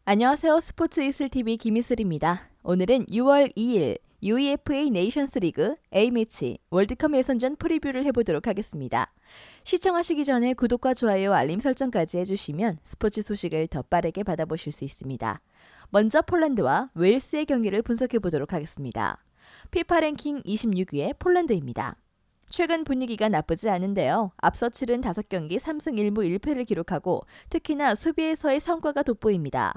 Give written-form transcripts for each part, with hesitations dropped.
안녕하세요. 스포츠 이슬TV 김이슬입니다. 오늘은 6월 2일 UEFA 네이션스 리그 A매치 월드컵 예선전 프리뷰를 해보도록 하겠습니다. 시청하시기 전에 구독과 좋아요, 알림 설정까지 해주시면 스포츠 소식을 더 빠르게 받아보실 수 있습니다. 먼저 폴란드와 웨일스의 경기를 분석해보도록 하겠습니다. 피파 랭킹 26위의 폴란드입니다. 최근 분위기가 나쁘지 않은데요. 앞서 치른 5경기 3승 1무 1패를 기록하고 특히나 수비에서의 성과가 돋보입니다.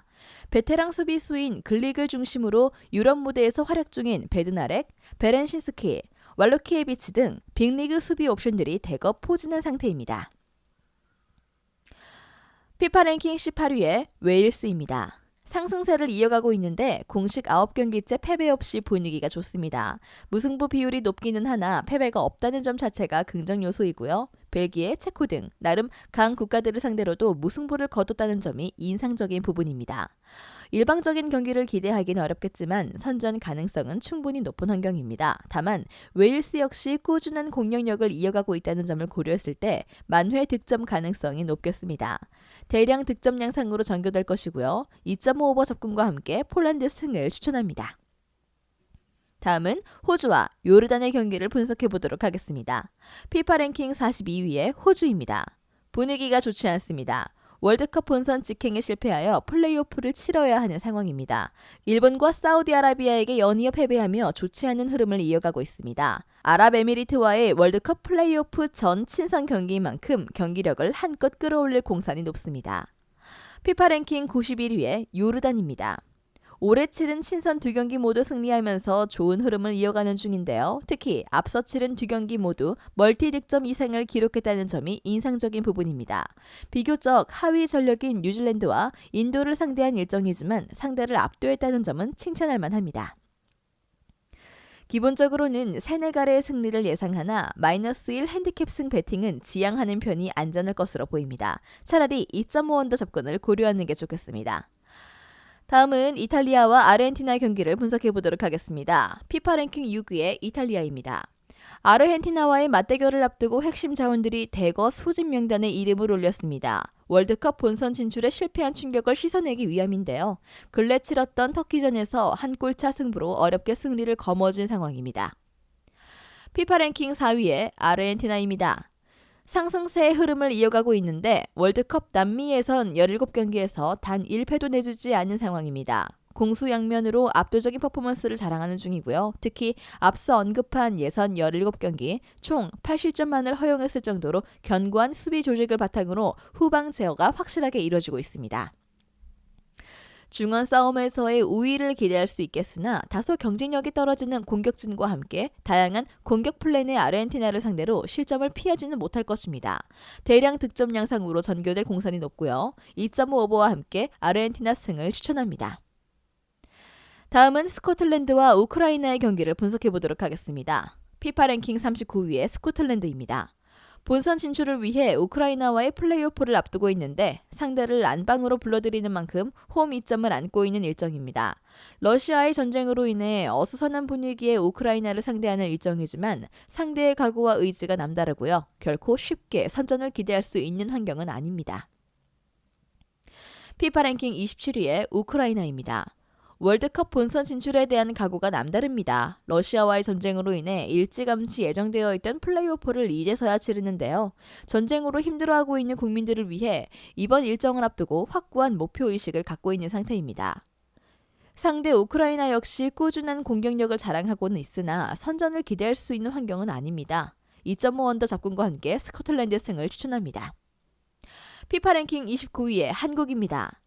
베테랑 수비수인 글릭을 중심으로 유럽 무대에서 활약 중인 베드나렉, 베렌신스키, 왈로키에비치 등 빅리그 수비 옵션들이 대거 포진한 상태입니다. 피파 랭킹 18위의 웨일스입니다. 상승세를 이어가고 있는데 공식 9경기째 패배 없이 분위기가 좋습니다. 무승부 비율이 높기는 하나 패배가 없다는 점 자체가 긍정 요소이고요. 벨기에, 체코 등 나름 강 국가들을 상대로도 무승부를 거뒀다는 점이 인상적인 부분입니다. 일방적인 경기를 기대하기는 어렵겠지만 선전 가능성은 충분히 높은 환경입니다. 다만 웨일스 역시 꾸준한 공격력을 이어가고 있다는 점을 고려했을 때 만회 득점 가능성이 높겠습니다. 대량 득점 양상으로 전개될 것이고요. 2.5 오버 접근과 함께 폴란드 승을 추천합니다. 다음은 호주와 요르단의 경기를 분석해 보도록 하겠습니다. 피파 랭킹 42위의 호주입니다. 분위기가 좋지 않습니다. 월드컵 본선 직행에 실패하여 플레이오프를 치러야 하는 상황입니다. 일본과 사우디아라비아에게 연이어 패배하며 좋지 않은 흐름을 이어가고 있습니다. 아랍에미리트와의 월드컵 플레이오프 전 친선 경기인 만큼 경기력을 한껏 끌어올릴 공산이 높습니다. 피파 랭킹 91위의 요르단입니다. 올해 치른 친선 2경기 모두 승리하면서 좋은 흐름을 이어가는 중인데요. 특히 앞서 치른 2경기 모두 멀티 득점 이상을 기록했다는 점이 인상적인 부분입니다. 비교적 하위 전력인 뉴질랜드와 인도를 상대한 일정이지만 상대를 압도했다는 점은 칭찬할 만합니다. 기본적으로는 세네갈의 승리를 예상하나 -1 핸디캡승 배팅은 지양하는 편이 안전할 것으로 보입니다. 차라리 2.5 언더 접근을 고려하는 게 좋겠습니다. 다음은 이탈리아와 아르헨티나 경기를 분석해 보도록 하겠습니다. 피파 랭킹 6위의 이탈리아입니다. 아르헨티나와의 맞대결을 앞두고 핵심 자원들이 대거 소집 명단에 이름을 올렸습니다. 월드컵 본선 진출에 실패한 충격을 씻어내기 위함인데요. 근래 치렀던 터키전에서 한 골차 승부로 어렵게 승리를 거머쥔 상황입니다. 피파 랭킹 4위의 아르헨티나입니다. 상승세의 흐름을 이어가고 있는데 월드컵 남미 예선 17경기에서 단 1패도 내주지 않은 상황입니다. 공수양면으로 압도적인 퍼포먼스를 자랑하는 중이고요. 특히 앞서 언급한 예선 17경기 총 8실점만을 허용했을 정도로 견고한 수비 조직을 바탕으로 후방 제어가 확실하게 이루어지고 있습니다. 중원 싸움에서의 우위를 기대할 수 있겠으나 다소 경쟁력이 떨어지는 공격진과 함께 다양한 공격 플랜의 아르헨티나를 상대로 실점을 피하지는 못할 것입니다. 대량 득점 양상으로 전개될 공산이 높고요. 2.5 오버와 함께 아르헨티나 승을 추천합니다. 다음은 스코틀랜드와 우크라이나의 경기를 분석해 보도록 하겠습니다. 피파 랭킹 39위의 스코틀랜드입니다. 본선 진출을 위해 우크라이나와의 플레이오프를 앞두고 있는데 상대를 안방으로 불러들이는 만큼 홈 이점을 안고 있는 일정입니다. 러시아의 전쟁으로 인해 어수선한 분위기의 우크라이나를 상대하는 일정이지만 상대의 각오와 의지가 남다르고요. 결코 쉽게 선전을 기대할 수 있는 환경은 아닙니다. 피파 랭킹 27위의 우크라이나입니다. 월드컵 본선 진출에 대한 각오가 남다릅니다. 러시아와의 전쟁으로 인해 일찌감치 예정되어 있던 플레이오프를 이제서야 치르는데요. 전쟁으로 힘들어하고 있는 국민들을 위해 이번 일정을 앞두고 확고한 목표의식을 갖고 있는 상태입니다. 상대 우크라이나 역시 꾸준한 공격력을 자랑하고는 있으나 선전을 기대할 수 있는 환경은 아닙니다. 2.5 언더 접근과 함께 스코틀랜드 승을 추천합니다. 피파 랭킹 29위의 한국입니다.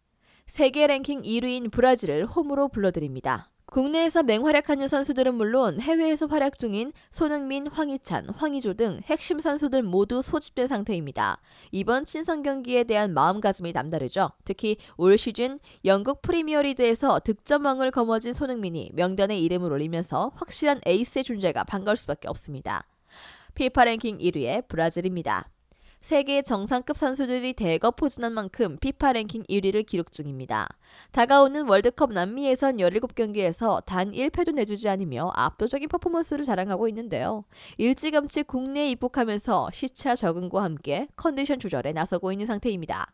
세계 랭킹 1위인 브라질을 홈으로 불러드립니다. 국내에서 맹활약하는 선수들은 물론 해외에서 활약 중인 손흥민, 황희찬, 황의조 등 핵심 선수들 모두 소집된 상태입니다. 이번 친선 경기에 대한 마음가짐이 남다르죠. 특히 올 시즌 영국 프리미어리그에서 득점왕을 거머쥔 손흥민이 명단에 이름을 올리면서 확실한 에이스의 존재가 반가울 수밖에 없습니다. 피파 랭킹 1위의 브라질입니다. 세계 정상급 선수들이 대거 포진한 만큼 피파 랭킹 1위를 기록 중입니다. 다가오는 월드컵 남미 예선 17경기에서 단 1패도 내주지 않으며 압도적인 퍼포먼스를 자랑하고 있는데요. 일찌감치 국내에 입국하면서 시차 적응과 함께 컨디션 조절에 나서고 있는 상태입니다.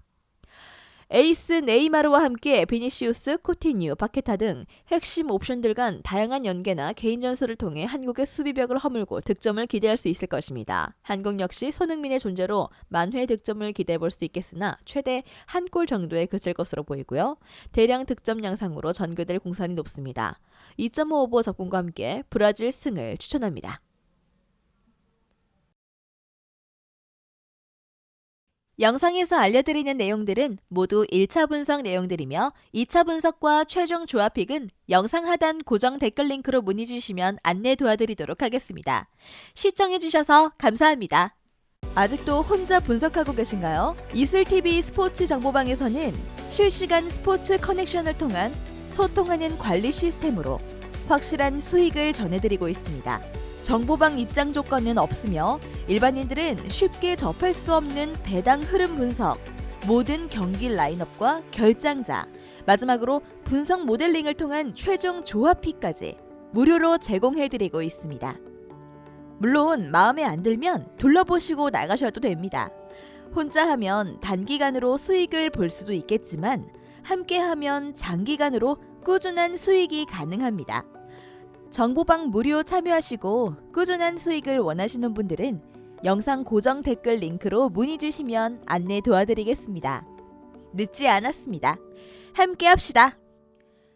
에이스 네이마르와 함께 비니시우스, 코티뉴, 바케타 등 핵심 옵션들 간 다양한 연계나 개인 전술을 통해 한국의 수비벽을 허물고 득점을 기대할 수 있을 것입니다. 한국 역시 손흥민의 존재로 만회 득점을 기대해 볼 수 있겠으나 최대 한 골 정도에 그칠 것으로 보이고요. 대량 득점 양상으로 전개될 공산이 높습니다. 2.5 오버 접근과 함께 브라질 승을 추천합니다. 영상에서 알려드리는 내용들은 모두 1차 분석 내용들이며 2차 분석과 최종 조합픽은 영상 하단 고정 댓글 링크로 문의 주시면 안내 도와드리도록 하겠습니다. 시청해주셔서 감사합니다. 아직도 혼자 분석하고 계신가요? 이슬TV 스포츠 정보방에서는 실시간 스포츠 커넥션을 통한 소통하는 관리 시스템으로 확실한 수익을 전해드리고 있습니다. 정보방 입장 조건은 없으며 일반인들은 쉽게 접할 수 없는 배당 흐름 분석, 모든 경기 라인업과 결장자, 마지막으로 분석 모델링을 통한 최종 조합픽까지 무료로 제공해드리고 있습니다. 물론 마음에 안 들면 둘러보시고 나가셔도 됩니다. 혼자 하면 단기간으로 수익을 볼 수도 있겠지만 함께하면 장기간으로 꾸준한 수익이 가능합니다. 정보방 무료 참여하시고 꾸준한 수익을 원하시는 분들은 영상 고정 댓글 링크로 문의 주시면 안내 도와드리겠습니다. 늦지 않았습니다. 함께 합시다.